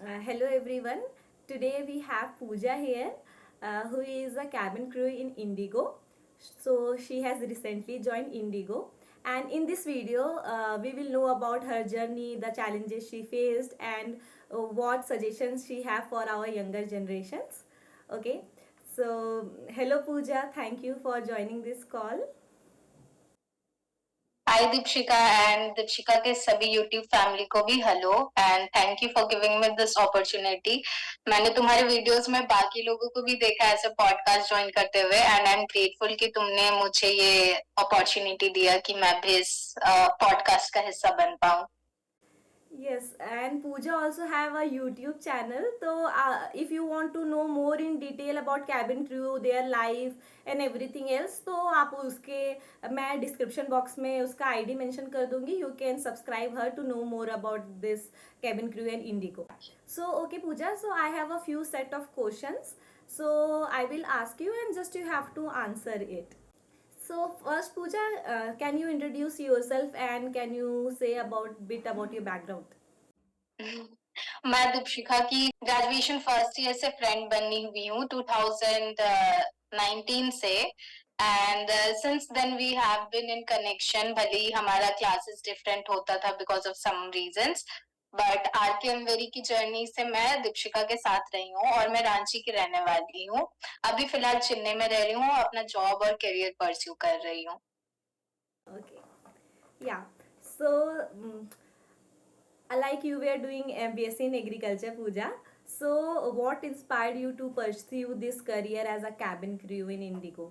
Hello everyone. Today we have Pooja here, who is a cabin crew in Indigo. So she has recently joined Indigo, and in this video, we will know about her journey, the challenges she faced, and what suggestions she have for our younger generations. Okay. So hello Pooja. Thank you for joining this call. Hi Deepshikha and Deepshikha के सभी YouTube family को भी hello and thank you for giving me this opportunity. मैंने तुम्हारे videos में बाकी लोगों को भी देखा ऐसे पॉडकास्ट ज्वाइन करते हुए एंड आई एम ग्रेटफुल कि तुमने मुझे ये अपॉर्चुनिटी दिया कि मैं भी इस पॉडकास्ट का हिस्सा बन पाऊँ। Yes, and Pooja also have a YouTube channel. So, if you want to know more in detail about cabin crew, their life and everything else, तो आप उसके मैं description box में उसका ID mention कर दूँगी. You can subscribe her to know more about this cabin crew and Indigo. So, okay, Pooja. So, I have a few set of questions. So, I will ask you, and just you have to answer it. So first, Pooja, can you introduce yourself and can you say about bit about your background? मैं दीपशिका की graduation first year से friend बनी हुई हूँ 2019 से and since then we have been in connection. भले ही हमारा क्लासेस डिफरेंट होता था because of some reasons, but आर के एमवेरी की जर्नी से मैं दीपशिका के साथ रही हूँ और मैं रांची की रहने वाली हूँ। अभी फिलहाल चेन्नई में रह रही हूँ, अपना जॉब और करियर परस्यू कर रही हूँ। Okay. Yeah. So, like you were doing BSc in agriculture, Pooja. So, what inspired you to pursue this career as a cabin crew in Indigo?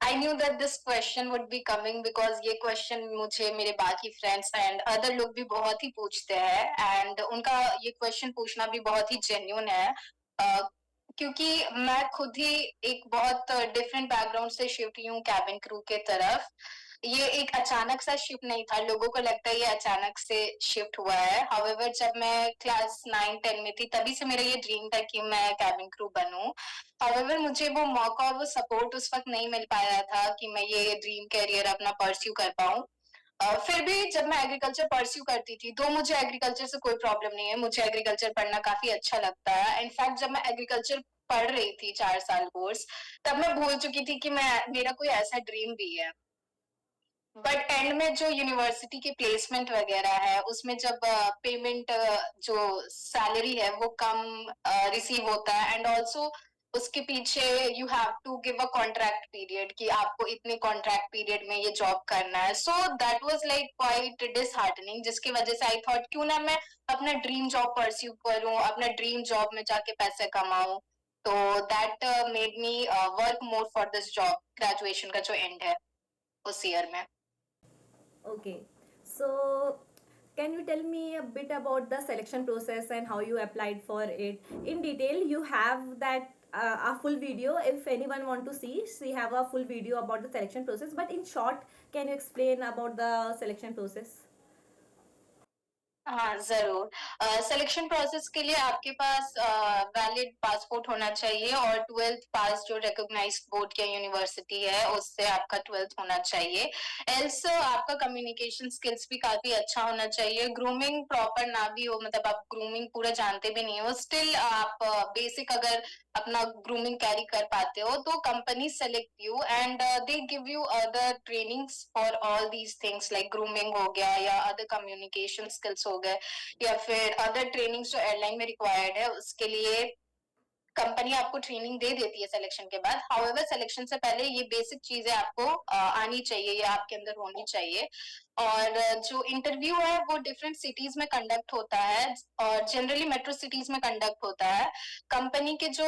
I knew that this question would be coming because ये question मुझे मेरे बाकी friends and other लोग भी बहुत ही पूछते हैं and उनका ये क्वेश्चन पूछना भी बहुत ही जेन्यून है। क्योंकि मैं खुद ही एक बहुत डिफरेंट बैकग्राउंड से शिफ्ट हुई हूँ कैबिन क्रू के तरफ। ये एक अचानक सा शिफ्ट नहीं था, लोगों को लगता है ये अचानक से शिफ्ट हुआ है। हाउएवर जब मैं क्लास 9-10 में थी तभी से मेरा ये ड्रीम था कि मैं कैबिन क्रू बनूं। हाउएवर मुझे वो मौका और वो सपोर्ट उस वक्त नहीं मिल पाया था कि मैं ये ड्रीम करियर अपना परस्यू कर पाऊं। फिर भी जब मैं एग्रीकल्चर परस्यू करती थी तो मुझे एग्रीकल्चर से कोई प्रॉब्लम नहीं है, मुझे एग्रीकल्चर पढ़ना काफी अच्छा लगता है। इनफैक्ट जब मैं एग्रीकल्चर पढ़ रही थी 4 साल कोर्स, तब मैं भूल चुकी थी कि मैं मेरा कोई ऐसा ड्रीम भी है। बट एंड में जो यूनिवर्सिटी के प्लेसमेंट वगैरह है उसमें जब पेमेंट जो सैलरी है वो कम रिसीव होता है एंड ऑल्सो उसके पीछे you have to give a contract period कि आपको इतने कॉन्ट्रैक्ट पीरियड में ये जॉब करना है। So that was like quite disheartening, जिसकी वजह से आई थॉट क्यों ना मैं अपना ड्रीम जॉब परस्यू करूं, अपना ड्रीम जॉब में जाके पैसे कमाऊं। तो that made me work more for this job graduation का जो एंड है उस ईयर में। Okay. So, can you tell me a bit about the selection process and how you applied for it in detail? You have that a full video. If anyone want to see, we have a full video about the selection process. But in short, can you explain about the selection process? हाँ जरूर। Selection process के लिए आपके पास valid passport होना चाहिए और 12th पास जो recognised board या यूनिवर्सिटी है उससे आपका 12th होना चाहिए। एल्स आपका कम्युनिकेशन स्किल्स भी काफी अच्छा होना चाहिए। ग्रूमिंग प्रॉपर ना भी हो, मतलब आप ग्रूमिंग पूरा जानते भी नहीं हो, स्टिल आप बेसिक अगर अपना ग्रूमिंग कैरी कर पाते हो तो company select you and they give you other trainings for all these things like grooming हो गया या अदर कम्युनिकेशन स्किल्स हो गए या फिर अदर ट्रेनिंग्स जो एयरलाइन में रिक्वायर्ड है उसके लिए कंपनी आपको ट्रेनिंग दे देती है सिलेक्शन के बाद। हाउएवर सिलेक्शन से पहले ये बेसिक चीजें आपको आनी चाहिए या आपके अंदर होनी चाहिए। और जो इंटरव्यू है वो डिफरेंट सिटीज में कंडक्ट होता है और जनरली मेट्रो सिटीज में कंडक्ट होता है। कंपनी के जो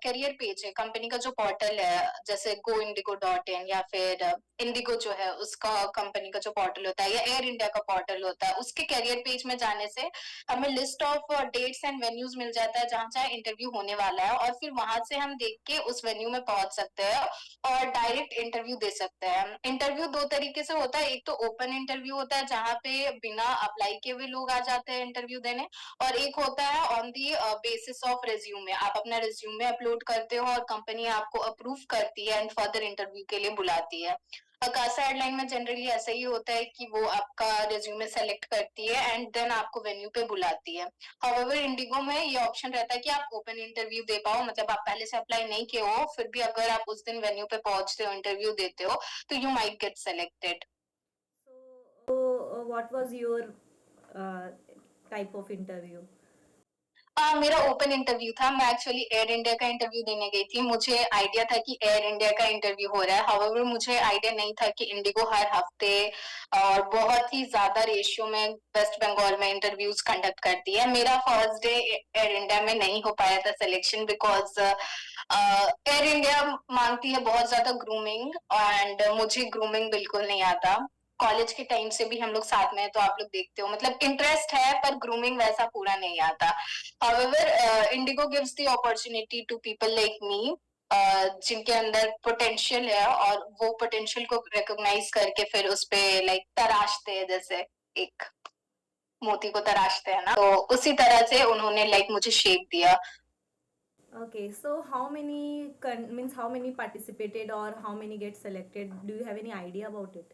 करियर पेज है, कंपनी का जो पोर्टल है जैसे goindigo.in या फिर इंडिगो जो है उसका कंपनी का जो पोर्टल होता है या एयर इंडिया का पोर्टल होता है, उसके करियर पेज में जाने से हमें list of dates and venues मिल जाता है जहां जहां इंटरव्यू होने वाला है और फिर वहां से हम देख के उस वेन्यू में पहुंच सकते हैं और डायरेक्ट इंटरव्यू दे सकते हैं। इंटरव्यू दो तरीके से होता है, एक तो ओपन इंटरव्यू होता है जहां पे बिना अप्लाई किए हुए लोग आ जाते हैं इंटरव्यू देने, और एक होता है on the basis of resume. आप अपना रिज्यूमे अपलोड करते हो और कंपनी आपको अप्रूव करती है एंड फर्दर इंटरव्यू के लिए बुलाती है। अकासा एयरलाइन में जनरली ऐसा ही होता है कि वो आपका रिज्यूमे सेलेक्ट करती है एंड देन आपको वेन्यू पे बुलाती है। हाउएवर इंडिगो में ये ऑप्शन रहता है कि आप ओपन इंटरव्यू दे पाओ, मतलब आप पहले से अप्लाई नहीं किए हो, फिर भी अगर आप उस दिन वेन्यू पे पहुंचते हो, इंटरव्यू देते हो, तो you might get selected. So, what was your uh, type of interview? मेरा ओपन इंटरव्यू था। मैं एक्चुअली एयर इंडिया का इंटरव्यू देने गई थी। मुझे आइडिया था कि एयर इंडिया का इंटरव्यू हो रहा है, हाउएवर मुझे आइडिया नहीं था कि इंडिगो हर हफ्ते और बहुत ही ज्यादा रेशियो में वेस्ट बंगाल में इंटरव्यूज कंडक्ट करती है। मेरा फर्स्ट डे एयर इंडिया में नहीं हो पाया था सिलेक्शन, बिकॉज एयर इंडिया मांगती है बहुत ज्यादा ग्रूमिंग, एंड मुझे ग्रूमिंग बिल्कुल नहीं आता। कॉलेज के टाइम से भी हम लोग साथ में हैं, तो आप लोग देखते हो, मतलब इंटरेस्ट है पर ग्रूमिंग वैसा पूरा नहीं आता। However, Indigo gives the opportunity to people like me, जिनके अंदर पोटेंशियल है, और वो पोटेंशियल को रिकॉग्नाइज करके फिर उस पे लाइक तराशते हैं, जैसे एक मोती को तराशते हैं ना, तो उसी तरह से उन्होंने लाइक मुझे शेप दिया। Okay, so how many means how many participated or how many get selected? Do you have any idea about it?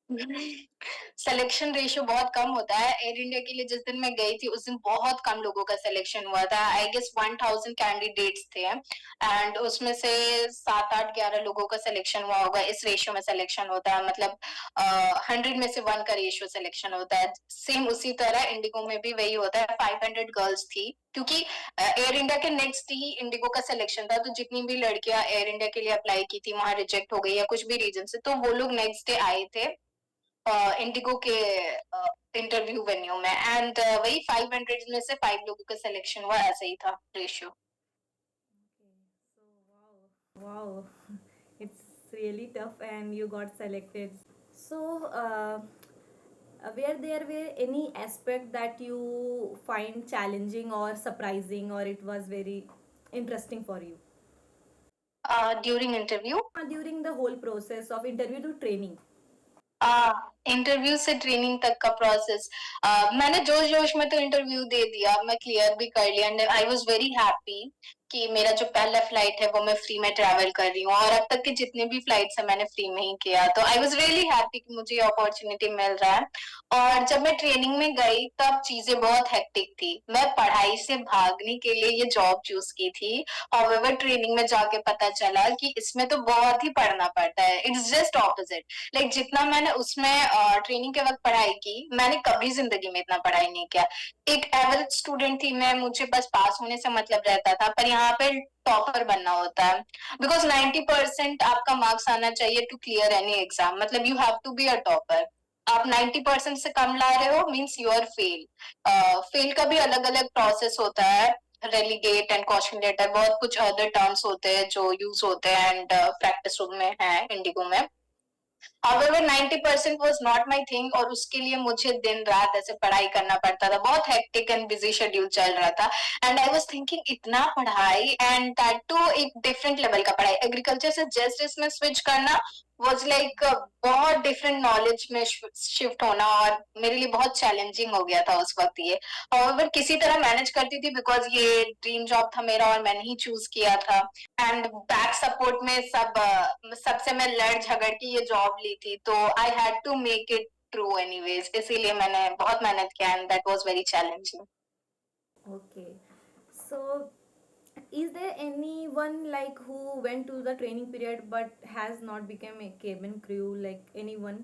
Selection ratio बहुत कम होता है। एयर इंडिया के लिए जिस दिन मैं गई थी उस दिन बहुत कम लोगों का सिलेक्शन हुआ था। आई गेस 1000 कैंडिडेट्स थे एंड उसमें से 7 8 11 लोगों का सिलेक्शन हुआ होगा। इस रेशियो में सिलेक्शन होता है, मतलब 100 में से 1 का रेशियो सिलेक्शन होता है। सेम उसी तरह इंडिगो में भी वही होता है। 500 गर्ल्स थी, क्योंकि एयर इंडिया के नेक्स्ट ही इंडिगो का सिलेक्शन था, तो जितनी भी लड़कियां एयर इंडिया के लिए अप्लाई की थी वहां रिजेक्ट हो गई या कुछ भी रीजन से, तो वो लोग नेक्स्ट डे आए थे इंडिगो के इंटरव्यू वेन्यू में, एंड वही 500 में से 5 लोगों का सिलेक्शन हुआ, ऐसा ही था ratio. Okay, so wow, it's really tough, and you got selected. So, were there any aspect that you find challenging or surprising, or it was very interesting for you during interview during the whole process of interview to training? Interview से training तक का process, मैंने जोश जोश में तो interview दे दिया, मैं क्लियर भी कर लिया, and I was very happy कि मेरा जो पहला फ्लाइट है वो मैं फ्री में ट्रैवल कर रही हूँ, और अब तक के जितने भी फ्लाइट्स है मैंने फ्री में ही किया, तो आई वाज रियली हैप्पी कि मुझे ये अपॉर्चुनिटी मिल रहा है। और जब मैं ट्रेनिंग में गई तब चीजें बहुत हेक्टिक थी। मैं पढ़ाई से भागने के लिए ये जॉब चूज की थी। हाउएवर ट्रेनिंग में जाके पता चला कि इसमें तो बहुत ही पढ़ना पड़ता है। It's just opposite. लाइक जितना मैंने उसमें ट्रेनिंग के वक्त पढ़ाई की, मैंने कभी जिंदगी में इतना पढ़ाई नहीं किया। एक एवरेज स्टूडेंट थी मैं, मुझे बस पास होने से मतलब रहता था, पर यहाँ पे टॉपर बनना होता है, बिकॉज 90% आपका मार्क्स आना चाहिए टू क्लियर एनी एग्जाम, मतलब you have to be a topper. आप 90% से कम ला रहे हो means you are fail. Fail का भी अलग अलग प्रोसेस होता है, रेलीगेट एंड कॉशन लेटर, बहुत कुछ अदर टर्म्स होते हैं जो यूज होते हैं एंड प्रैक्टिस रूम में है इंडिगो में। However, 90% was not my thing, और उसके लिए मुझे दिन रात ऐसे पढ़ाई करना पड़ता था। बहुत हेक्टिक एंड बिजी शेड्यूल चल रहा था, एंड आई वाज थिंकिंग इतना पढ़ाई, एंड दैट टू एक डिफरेंट लेवल का पढ़ाई। एग्रीकल्चर से जस्ट इसमें स्विच करना वाज लाइक बहुत डिफरेंट नॉलेज में शिफ्ट होना, और मेरे लिए बहुत चैलेंजिंग हो गया था उस वक्त ये। However, किसी तरह मैनेज करती थी, बिकॉज ये ड्रीम जॉब था मेरा और मैंने ही चूज किया था। एंड बैक सपोर्ट में सबसे मैं लड़ झगड़ के ये जॉब ली थी, तो I had to make it true anyways, इसीलिए मैंने बहुत मेहनत किया, and that was very challenging. Okay, so is there anyone like who went to the training period but has not become a cabin crew, like anyone?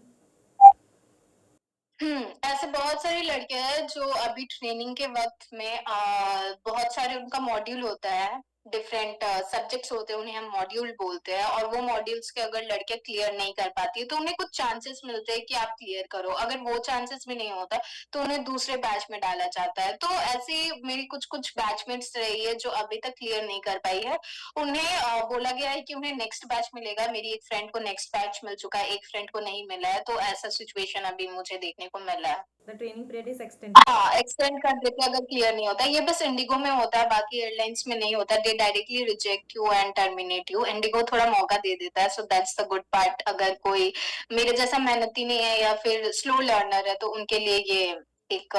ऐसे बहुत सारी लड़कियां हैं जो अभी ट्रेनिंग के वक्त में बहुत सारे उनका मॉड्यूल होता है, डिफरेंट सब्जेक्ट्स होते हैं, उन्हें हम मॉड्यूल बोलते हैं, और वो मॉड्यूल्स के अगर लड़कियां क्लियर नहीं कर पाती है तो उन्हें कुछ चांसेस मिलते हैं कि आप क्लियर करो। अगर वो चांसेस भी नहीं होता तो उन्हें दूसरे बैच में डाला जाता है। तो ऐसे मेरी कुछ कुछ बैचमेट्स रही है जो अभी तक क्लियर नहीं कर पाई है, उन्हें बोला गया है कि उन्हें नेक्स्ट बैच मिलेगा। मेरी एक फ्रेंड को नेक्स्ट बैच मिल चुका है, एक फ्रेंड को नहीं मिला है, तो ऐसा सिचुएशन अभी मुझे देखने को मिला है। The training period is extended. हाँ, एक्सटेंड कर देते हैं अगर क्लियर नहीं होता। ये बस इंडिगो में होता है, बाकी एयरलाइंस में नहीं होता। दे directly reject you and terminate you. Indigo थोड़ा मौका दे देता है, so that's the good part. अगर कोई मेरे जैसा मेहनती नहीं है या फिर स्लो लर्नर है तो उनके लिए ये एक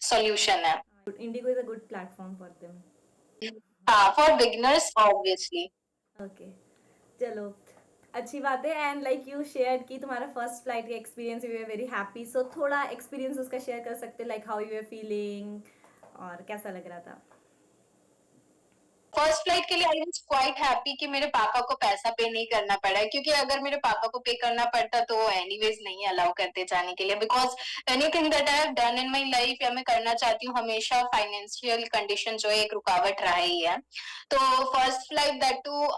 सॉल्यूशन है। Indigo is a good platform for them. हाँ, फॉर बिगिनर्स ऑब्वियसली। Okay, चलो. अच्छी बात है। एंड लाइक यू शेयर कि तुम्हारा फर्स्ट फ्लाइट का experience, you are very happy, so थोड़ा एक्सपीरियंस उसका शेयर कर सकते, like how you are feeling और कैसा लग रहा था? फर्स्ट फ्लाइट के लिए आई वाज क्वाइट हैप्पी कि मेरे पापा को पैसा पे नहीं करना पड़ा, क्योंकि अगर मेरे पापा को पे करना पड़ता तो वो एनीवेज नहीं अलाउ करते जाने के लिए, because anything that I have done in my life या मैं करना चाहती हूँ, हमेशा फाइनेंशियल कंडीशन जो है एक रुकावट रहा ही है। तो first flight that too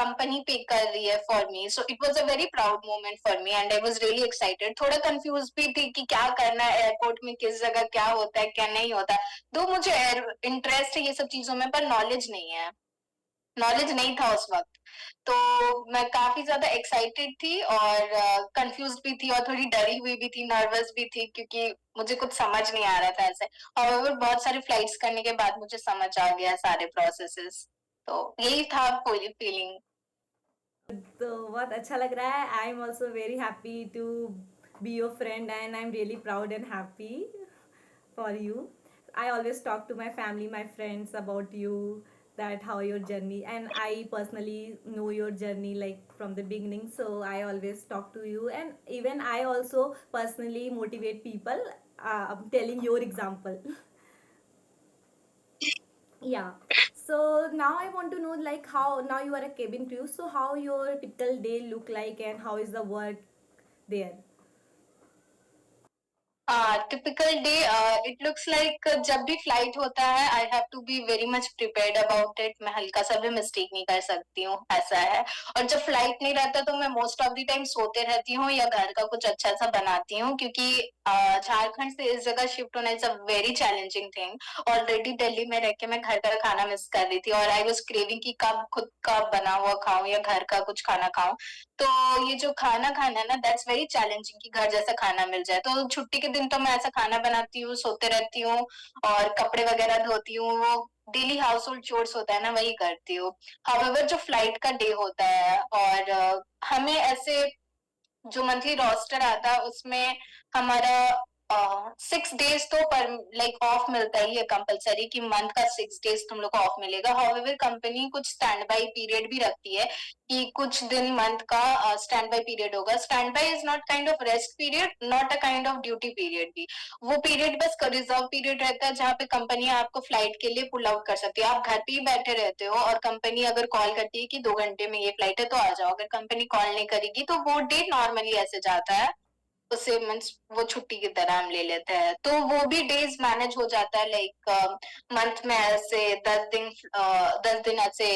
company pay कर रही है for me, so it was a very proud moment for me and I was really excited. थोड़ा कंफ्यूज भी थी कि क्या करना है एयरपोर्ट में, किस जगह क्या होता है क्या नहीं होता, दो मुझे इंटरेस्ट है ये सब चीजों में, पर नॉलेज नहीं है, नॉलेज नहीं था उस वक्त। तो मैं काफी ज्यादा एक्साइटेड थी और कंफ्यूज भी थी और थोड़ी डरी हुई भी थी, नर्वस भी थी, क्योंकि मुझे कुछ समझ नहीं आ रहा था ऐसे। हाउएवर बहुत सारी फ्लाइट्स करने के बाद मुझे समझ आ गया सारे प्रोसेसेस, तो यही था पूरी फीलिंग। तो बहुत अच्छा लग रहा है। I am also very happy to be your friend and I am really proud and happy for you. I always talk to my family, my friends about you, that how your journey, and I personally know your journey like from the beginning, so I always talk to you, and even I also personally motivate people, telling your example. Yeah. So now I want to know like how now you are a cabin crew, so how your typical day look like and how is the work there? Typical day it looks like जब भी flight होता है I have to be very much prepared about it, मैं हल्का सा भी mistake नहीं कर सकती हूँ, ऐसा है। और जब फ्लाइट नहीं रहता तो मैं मोस्ट ऑफ द टाइम सोते रहती हूँ या घर का कुछ अच्छा सा बनाती हूँ, क्योंकि झारखंड से इस जगह शिफ्ट होना is a very challenging thing. Already Delhi में रह के मैं घर का खाना मिस कर रही थी और आई वॉज क्रेविंग कि कब खुद का बना हुआ खाऊं या घर का कुछ खाना खाऊं। तो ये जो खाना खाना है ना, दैट्स वेरी चैलेंजिंग कि घर जैसा खाना मिल जाए। तो छुट्टी के दिन तो मैं ऐसा खाना बनाती हूँ, सोते रहती हूँ और कपड़े वगैरह धोती हूँ, वो डेली हाउस होल्ड चोर्स होता है ना, वही करती हूँ। हाउएवर जो फ्लाइट का डे होता है और हमें ऐसे जो मंथली रोस्टर आता है उसमें हमारा 6 डेज तो पर लाइक ऑफ मिलता ही है कंपलसरी, कि मंथ का 6 डेज तुम लोग को ऑफ मिलेगा। हाउएवर कंपनी कुछ स्टैंड बाई पीरियड भी रखती है कि कुछ दिन मंथ का स्टैंड बाई पीरियड होगा। Stand by is not kind of rest period, not a kind of duty period भी। वो पीरियड बस रिजर्व पीरियड रहता है जहाँ पे कंपनी आपको फ्लाइट के लिए पुल आउट कर सकती है। आप घर पे ही बैठे रहते हो और कंपनी अगर कॉल करती है कि 2 घंटे में ये फ्लाइट है तो आ जाओ, अगर कंपनी कॉल नहीं करेगी तो वो डे नॉर्मली ऐसे जाता है, उसे मीन्स वो छुट्टी की तरह हम ले लेते हैं। तो वो भी डेज मैनेज हो जाता है, लाइक मंथ में ऐसे 10 दिन, 10 दिन ऐसे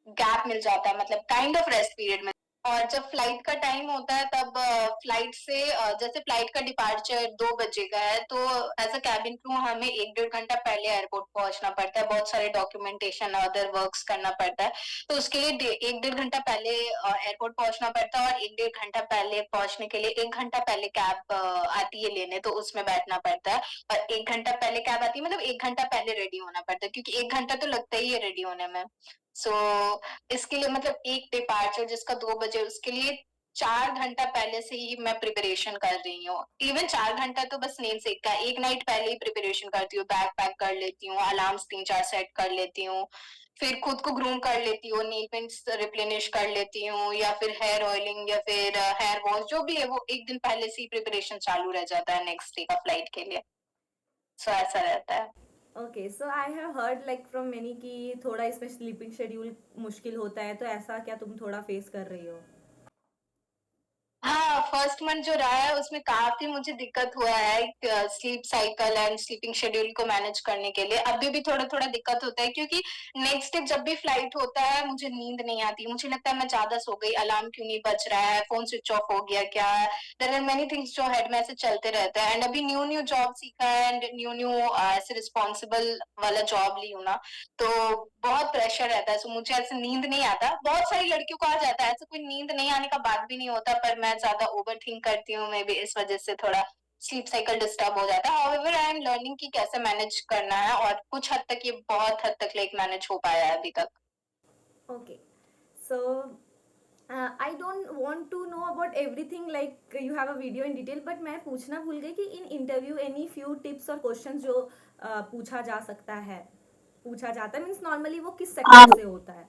गैप मिल जाता है, मतलब काइंड ऑफ रेस्ट पीरियड में। और जब फ्लाइट का टाइम होता है तब फ्लाइट से जैसे फ्लाइट का डिपार्चर 2 बजे का है तो एज अ कैबिन क्रू हमें 1 डेढ़ घंटा पहले एयरपोर्ट पहुंचना पड़ता है, बहुत सारे डॉक्यूमेंटेशन अदर वर्क्स करना पड़ता है। तो उसके लिए 1 डेढ़ घंटा पहले एयरपोर्ट पहुंचना पड़ता है और 1 डेढ़ घंटा पहले पहुंचने के लिए 1 घंटा पहले कैब आती है लेने, तो उसमें बैठना पड़ता है। और 1 घंटा पहले कैब आती है, मतलब 1 घंटा पहले रेडी होना पड़ता है, क्योंकि 1 घंटा तो लगता ही है रेडी होने में। सो इसके लिए मतलब एक डिपार्चर जिसका 2 बजे, उसके लिए 4 घंटा पहले से ही मैं प्रिपरेशन कर रही हूँ। इवन 4 घंटा तो बस नेम सेक का, एक नाइट पहले ही प्रिपरेशन करती हूँ, बैग पैक कर लेती हूँ, अलार्म्स 3-4 सेट कर लेती हूँ, फिर खुद को ग्रूम कर लेती हूँ, नील पेंट्स रिप्लेनिश कर लेती हूँ, या फिर हेयर ऑयलिंग या फिर हेयर वॉश जो भी है वो एक दिन पहले से ही प्रिपरेशन चालू रह जाता है नेक्स्ट डे का फ्लाइट के लिए। सो ऐसा रहता है। Okay, so I have heard like from many कि थोड़ा इसमें स्लीपिंग शेड्यूल मुश्किल होता है, तो ऐसा क्या तुम थोड़ा फेस कर रही हो? हाँ, फर्स्ट मंथ जो रहा है उसमें काफी मुझे दिक्कत हुआ है sleep cycle and sleeping schedule को मैनेज करने के लिए। अभी भी थोड़ा थोड़ा दिक्कत होता है, क्योंकि नेक्स्ट डे जब भी फ्लाइट होता है मुझे नींद नहीं आती, मुझे लगता है मैं ज्यादा सो गई, अलार्म क्यों नहीं बज रहा है, फोन स्विच ऑफ हो गया क्या। देयर आर मेनी थिंग्स जो हेड में ऐसे चलते रहते हैं, एंड अभी न्यू न्यू जॉब सीखा है एंड न्यू न्यू ऐसे रिस्पॉन्सिबल वाला जॉब ली हूँ ना, तो बहुत प्रेशर रहता है। सो मुझे ऐसे नींद नहीं आता, बहुत सारी लड़कियों को आ जाता है, ऐसे कोई नींद नहीं आने का बात भी नहीं होता, पर मैं ज्यादा ओवर थिंक करती हूँ, मे बी इस वजह से थोड़ा स्लीप साइकिल डिस्टर्ब हो जाता है। हाउएवर आई एम लर्निंग कि कैसे मैनेज करना है, और कुछ हद तक ये बहुत हद तक लाइक मैनेज हो पाया है अभी तक। Okay, so I don't want to know about everything like you have a video in detail, but मैं पूछना भूल गई कि in interview any few tips और क्वेश्चन जो पूछा जा सकता है, पूछा जाता है मीन्स नॉर्मली वो किस सेक्टर से होता है?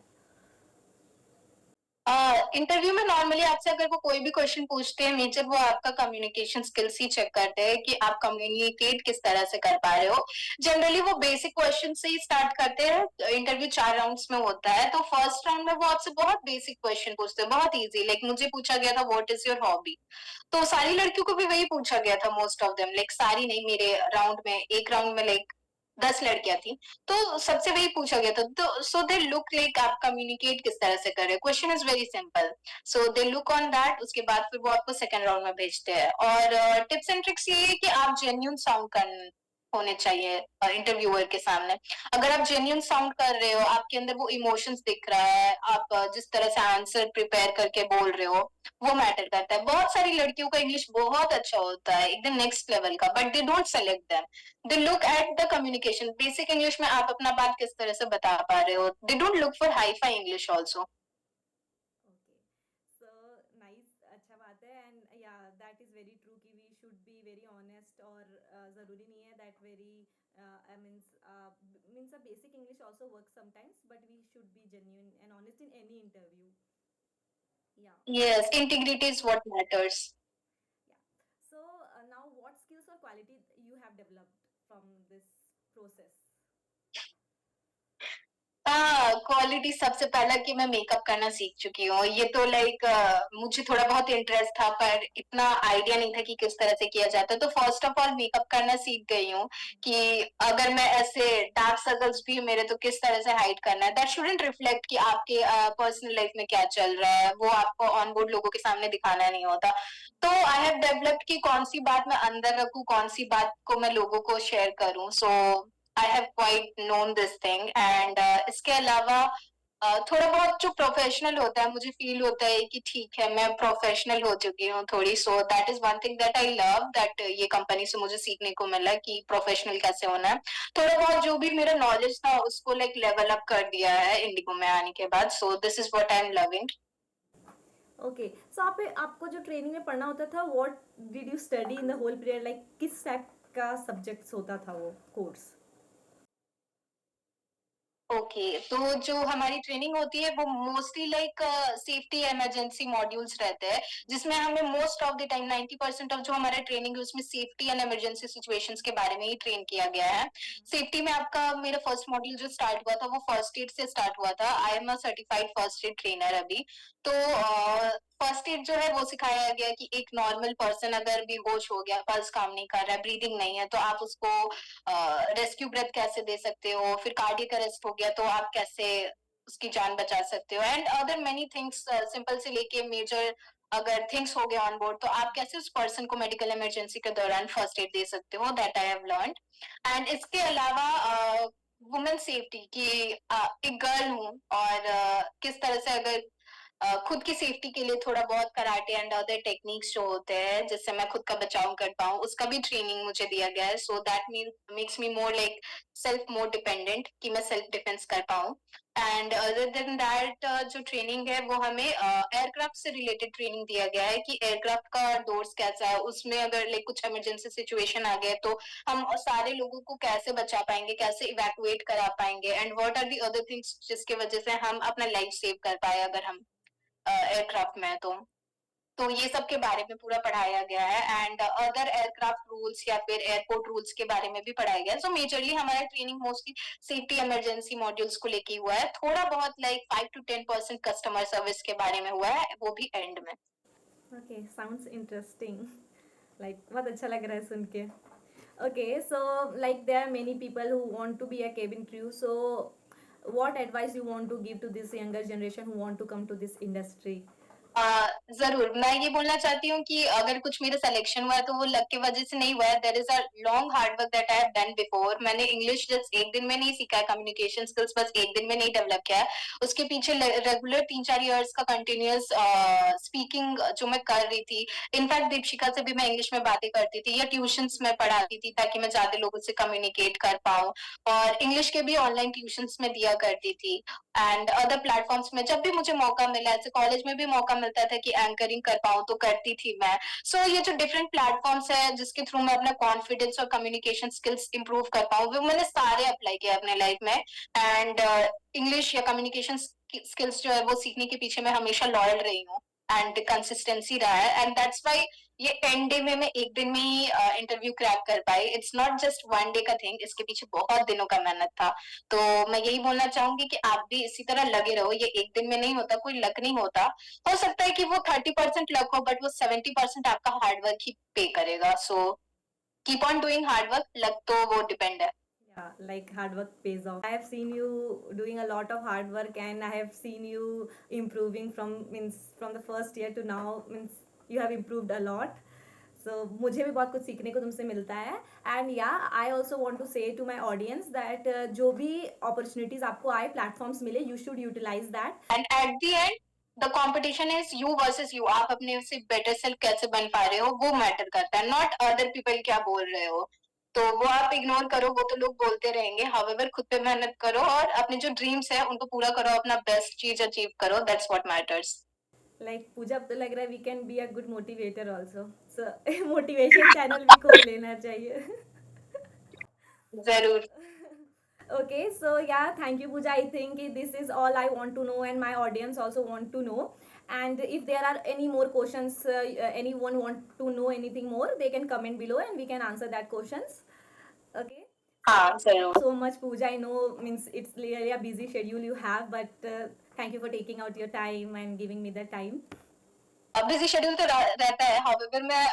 इंटरव्यू में नॉर्मली आपसे अगर वो कोई भी क्वेश्चन पूछते हैं, मेजर वो आपका कम्युनिकेशन स्किल्स ही चेक करते हैं कि आप कम्युनिकेट किस तरह से कर पा रहे हो। जनरली वो बेसिक क्वेश्चन से ही स्टार्ट करते हैं। इंटरव्यू 4 राउंड्स में होता है, तो फर्स्ट राउंड में वो आपसे बहुत बेसिक क्वेश्चन पूछते हैं, बहुत इजी। लाइक मुझे पूछा गया था व्हाट इज योर हॉबी, तो सारी लड़कियों को भी वही पूछा गया था, मोस्ट ऑफ देम। लाइक सारी नहीं, मेरे राउंड में, एक राउंड में लाइक 10 लड़कियां थी, तो सबसे वही पूछा गया था। तो सो दे लुक लाइक आप कम्युनिकेट किस तरह से कर रहे हो, question is very simple. So they look on that, उसके बाद फिर वो आपको सेकंड राउंड में भेजते हैं। और टिप्स एंड ट्रिक्स ये है कि आप जेन्यून साउंड कर होने चाहिए इंटरव्यूअर के सामने। अगर आप जेन्यून साउंड कर रहे हो, आपके अंदर वो इमोशंस दिख रहा है, आप जिस तरह से आंसर प्रिपेयर करके बोल रहे हो, वो मैटर करता है। बहुत सारी लड़कियों का इंग्लिश बहुत अच्छा होता है, एकदम नेक्स्ट लेवल का, but they don't select them. They look at the communication, basic English में आप अपना बात किस तरह से बता पा रहे हो। They don't look for hi fi English also. Okay, so nice, अच्छा बात है। एंड या दैट इज़ वेरी ट्रू कि we should be very honest, और ज़रूरी नहीं है that very means a basic English also work sometimes, but we should be genuine and honest in any interview. Yeah. Yes, integrity is what matters. Yeah. So now what skills or quality you have developed from this process? हाँ, quality सबसे पहला कि मैं makeup करना सीख चुकी हूँ। ये तो लाइक मुझे थोड़ा बहुत इंटरेस्ट था, पर इतना आइडिया नहीं था कि किस तरह से किया जाता है। तो फर्स्ट ऑफ ऑल मेकअप करना सीख गई हूँ कि अगर मैं ऐसे डार्क सर्कल्स भी मेरे, तो किस तरह से हाइड करना है। दैट शुडंट रिफ्लेक्ट कि आपके पर्सनल लाइफ में क्या चल रहा है, वो आपको ऑन बोर्ड लोगों के सामने दिखाना नहीं होता। तो आई हैव डेवलप्ड कि कौन सी बात मैं अंदर रखूँ, कौन सी बात को मैं लोगों को शेयर करूँ। So I have quite known this thing. And इसके अलावा थोड़ा बहुत जो प्रोफेशनल होता है, मुझे फील होता है कि ठीक है, मैं प्रोफेशनल हो चुकी हूँ थोड़ी। So that is one thing that I love, that ये कंपनी से मुझे सीखने को मिला कि प्रोफेशनल कैसे होना है। थोड़ा बहुत जो भी मेरा नॉलेज था उसको लाइक लेवल अप कर दिया है इंडिगो में आने के बाद। So this is what I am loving. Okay, so आपको जो ट्रेनिंग में पढ़ना होता था, what did you study in the whole period, like किस टाइप का सब्जेक्ट्स होता था वो कोर्स? ओके, तो जो हमारी ट्रेनिंग होती है वो mostly like safety emergency modules रहते हैं, जिसमें हमें most of the time 90% of जो हमारा ट्रेनिंग है उसमें सेफ्टी एंड इमरजेंसी सिचुएशंस के बारे में ही ट्रेन किया गया है। सेफ्टी में आपका, मेरा फर्स्ट मॉड्यूल जो स्टार्ट हुआ था वो फर्स्ट एड से स्टार्ट हुआ था। I am a certified first aid trainer अभी। तो फर्स्ट एड जो है वो सिखाया गया कि एक नॉर्मल पर्सन अगर बेहोश हो गया, पल्स काम नहीं कर रहा है, ब्रीदिंग नहीं है, तो आप उसको रेस्क्यू ब्रेथ कैसे दे सकते हो। फिर कार्डियक अरेस्ट हो गया तो आप कैसे उसकी जान बचा सकते हो। And other many things, simple से लेके मेजर अगर थिंग्स हो गए ऑन बोर्ड, तो आप कैसे उस पर्सन को मेडिकल इमरजेंसी के दौरान फर्स्ट एड दे सकते हो। That I have learn. And इसके अलावा वुमेन सेफ्टी की, एक गर्ल हूँ, और किस तरह से अगर खुद की सेफ्टी के लिए थोड़ा बहुत कराटे एंड अदर टेक्निक्स जो होते हैं जिससे मैं खुद का बचाव कर पाऊँ, उसका भी ट्रेनिंग मुझे दिया गया है। So that mean makes me more like self more dependent, कि मैं सेल्फ डिफेंस कर पाऊँ। एंड अदर देन दैट जो ट्रेनिंग है वो हमें एयरक्राफ्ट से रिलेटेड ट्रेनिंग दिया गया है कि एयरक्राफ्ट का डोर्स कैसा है, उसमें अगर लाइक कुछ इमरजेंसी सिचुएशन आ गया तो हम सारे लोगों को कैसे बचा पाएंगे, कैसे इवैक्यूएट करा पाएंगे, and what are the other things जिसकी वजह से हम अपना लाइफ सेव कर पाए अगर हम एयरक्राफ्ट में। तो ये सब के बारे में पूरा पढ़ाया गया है। एंड अदर एयरक्राफ्ट रूल्स या फिर एयरपोर्ट रूल्स के बारे में भी पढ़ाया गया है। सो मेजरली हमारा training mostly safety emergency modules को लेके हुआ है। थोड़ा बहुत लाइक 5 to 10% कस्टमर सर्विस के बारे में हुआ है, वो भी एंड में। ओके, साउंड्स इंटरेस्टिंग, लाइक बहुत अच्छा लग रहा है सुन के. Okay, so like there are many people who want to be a cabin crew. So what advice you want to give to this younger generation who want to come to this industry? जरूर, मैं ये बोलना चाहती हूँ कि अगर कुछ मेरा सिलेक्शन हुआ है तो वो लक की वजह से नहीं हुआ है। There is a long hard work that I have done before. मैंने इंग्लिश जस्ट एक दिन में नहीं सीखा है, कम्युनिकेशन स्किल्स बस एक दिन में नहीं डेवलप किया है। उसके पीछे रेगुलर 3-4 इयर्स का कंटिन्यूअस स्पीकिंग जो मैं कर रही थी। इनफैक्ट दीपशिका से भी मैं इंग्लिश में बातें करती थी या ट्यूशंस में पढ़ाती थी ताकि मैं ज्यादा लोगों से कम्युनिकेट कर पाऊँ। और इंग्लिश के भी ऑनलाइन ट्यूशंस में दिया करती थी। एंड अदर प्लेटफॉर्म्स में जब भी मुझे मौका मिला, ऐसे कॉलेज में भी मौका मिलता था कि एंकरिंग कर पाऊँ तो करती थी मैं। सो ये जो डिफरेंट प्लेटफॉर्म्स है जिसके थ्रू मैं अपना कॉन्फिडेंस और कम्युनिकेशन स्किल्स इंप्रूव कर पाऊँ, वो मैंने सारे अप्लाई किया अपने लाइफ में। एंड इंग्लिश या कम्युनिकेशन स्किल्स जो है वो सीखने के पीछे मैं हमेशा लॉयल रही हूँ एंड कंसिस्टेंसी रहा है, एंड दैट्स वाई ये एंड डे में मैं एक दिन में ही इंटरव्यू क्रैक कर पाई। It's not just one day का थिंग, इसके पीछे बहुत दिनों का मेहनत था। तो मैं यही बोलना चाहूंगी कि आप भी इसी तरह लगे रहो, ये एक दिन में नहीं होता, कोई लक नहीं होता। हो सकता है कि वो 30% लक हो, बट वो 70% आपका हार्डवर्क ही पे करेगा। So keep on doing hard work, luck तो वो डिपेंड है। Yeah, like hard work pays off. I have seen you doing a lot of hard work, and I have seen you improving from means from the first year to now. Means you have improved a lot. So मुझे भी बहुत कुछ सीखने को तुमसे मिलता है. And yeah, I also want to say to my audience that जो भी opportunities आपको आए, platforms मिले, you should utilize that. And at the end the competition is you versus you. आप अपने से बेटर सेल्फ कैसे बन पा रहे हो वो मैटर करता है, नॉट अदर पीपल क्या बोल रहे हो। तो वो आप इग्नोर करो, वो तो लोग बोलते रहेंगे। हाउएवर खुद पे मेहनत करो और अपने जो ड्रीम्स है उनको पूरा करो, अपना बेस्ट चीज अचीव करो, दैट्स व्हाट मैटर्स। Like पूजा, अब तो लग रहा है we can be a good motivator also. So motivation channel भी खोल लेना चाहिए. जरूर। Okay, so yeah, thank you, Pooja. I think this is all I want to know, and my audience also want to know. And if there are any more questions, anyone want to know anything more, they can comment below, and we can answer that questions. Okay. हाँ जरूर। So much, Pooja. I know means it's really a busy schedule you have, but thank you for taking out your time and giving me the time. Busy schedule तो रहता है। However मैं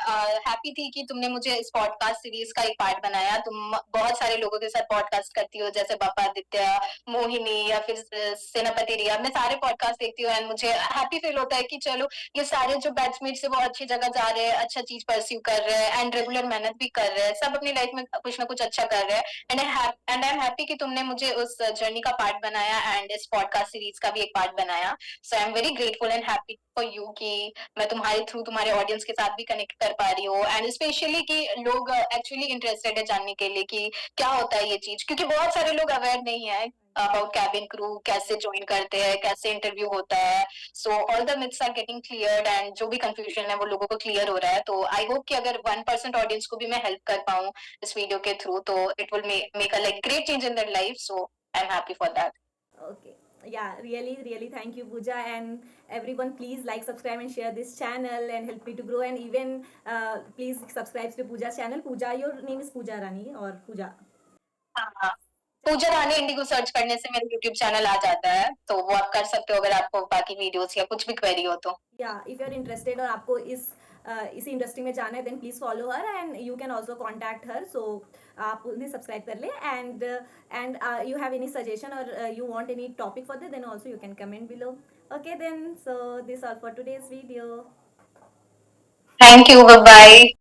happy थी कि तुमने मुझे इस पॉडकास्ट सीरीज का एक पार्ट बनाया। तुम बहुत सारे लोगों के साथ पॉडकास्ट करती हो, जैसे बापा आदित्य, मोहिनी या फिर सेनापति रिया। मैं सारे पॉडकास्ट देखती हूँ एंड मुझे हैप्पी फील होता है कि चलो ये सारे जो बैचमेट्स है वो अच्छी जगह जा रहे हैं, अच्छा चीज परस्यू कर रहे हैं एंड रेगुलर मेहनत भी कर रहे हैं, सब अपनी लाइफ में कुछ ना कुछ अच्छा कर रहे हैं। एंड आई एम हैप्पी कि तुमने मुझे उस जर्नी का पार्ट बनाया एंड इस पॉडकास्ट सीरीज का भी एक पार्ट बनाया। So I am very grateful and happy for you कि मैं तुम्हारे थ्रू तुम्हारे ऑडियंस के साथ भी कनेक्ट कर पा रही हूँ, एंड स्पेशली कि लोग एक्चुअली इंटरेस्टेड है जानने के लिए कि क्या होता है ये चीज, क्योंकि बहुत सारे लोग अवेयर नहीं है अबाउट कैबिन क्रू, कैसे ज्वाइन करते हैं, कैसे इंटरव्यू होता है। So all the myths are getting cleared and जो भी कंफ्यूजन है वो लोगों को क्लियर हो रहा है। तो आई होप कि अगर 1% ऑडियंस को भी मैं हेल्प कर पाऊँ इस वीडियो के थ्रू, तो it will make a like great change in their life. So I am happy for that. Okay. Yeah, really, really thank you, Pooja. And everyone, please like, subscribe, and share this channel and help me to grow. And even please subscribe to Pooja's channel. Pooja, your name is Pooja Rani or Pooja. हाँ, पूजा रानी Indigo search करने से मेरा YouTube channel आ जाता है, तो वो आप कर सकते हो अगर आपको बाकी वीडियोस या कुछ भी क्वेरी हो तो। Yeah, if you're interested और आपको इसी इंडस्ट्री में जाना है, then please follow her and you can also contact her. So आप उन्हें सब्सक्राइब कर ले, and you have any suggestion or you want any topic for that, then also you can comment below. Okay then, so this all for today's video. Thank you, bye bye.